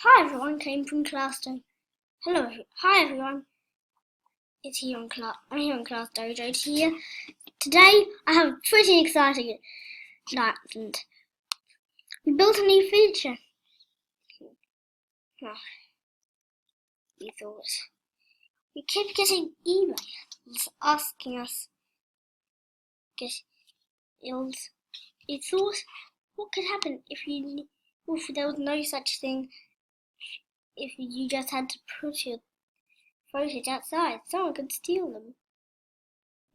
Hi everyone, came from Classdojo. Hi everyone. I'm here on Classdojo here. Today I have a pretty exciting announcement. We built a new feature. We thought we kept getting emails asking us. We thought, what could happen if there was no such thing? If you just had to put your photos outside, someone could steal them.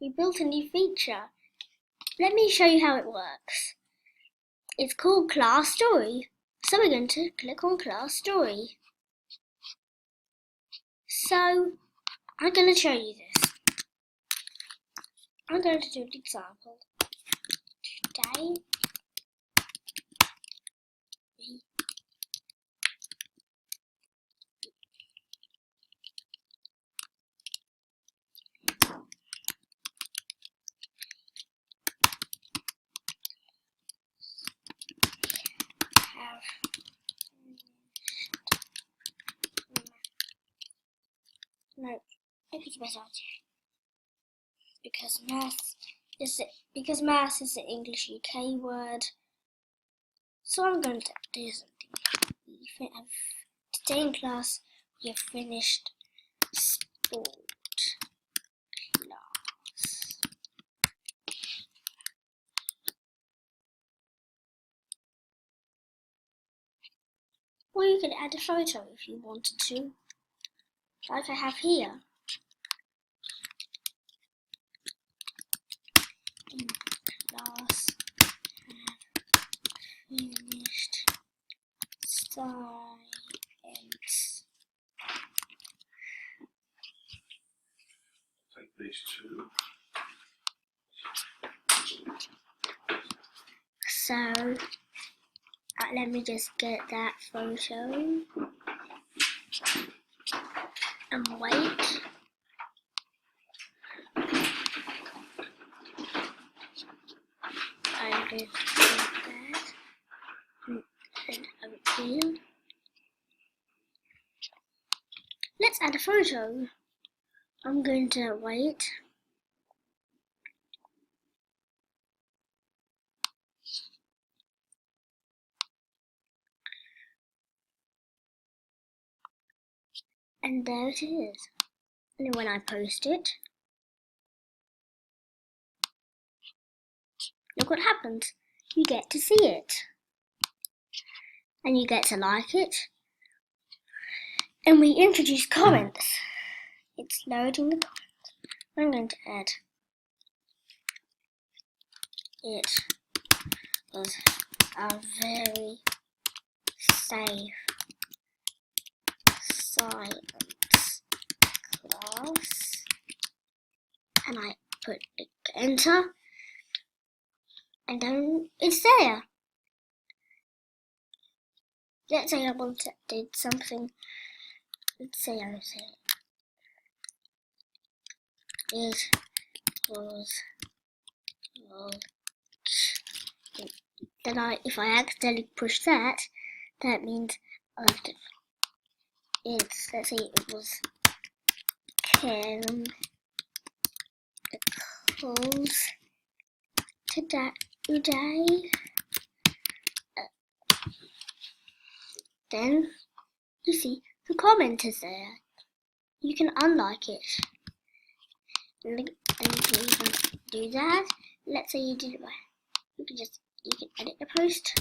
We built a new feature. Let me show you how it works. It's called Class Story. So we're going to click on Class Story. So I'm going to show you this. I'm going to do an example. Today No, maybe it's a better idea. Because maths is the English UK word. So I'm going to do something. Today in class we have finished sport class. Or you could add a photo if you wanted to, like I have here. In class have finished science. Take these two. So let me just get that photo and wait. I'm going to do that and open. Let's add a photo. I'm going to wait. And there it is. And when I post it, look what happens. You get to see it. And you get to like it. And we introduce comments. It's loading the comments. I'm going to add. It was a very safe science class. And I put enter. And then it's there. Let's say I did something. Let's say I said it was then if I accidentally push that, that means I have to. Let's say it was chemicals today. Then you see the comment is there. You can unlike it. And you can even do that. Let's say you did it by. You can edit the post.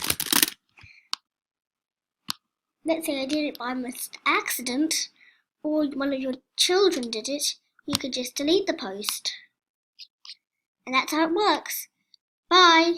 Let's say I did it by accident, or one of your children did it. You could just delete the post. And that's how it works. Bye.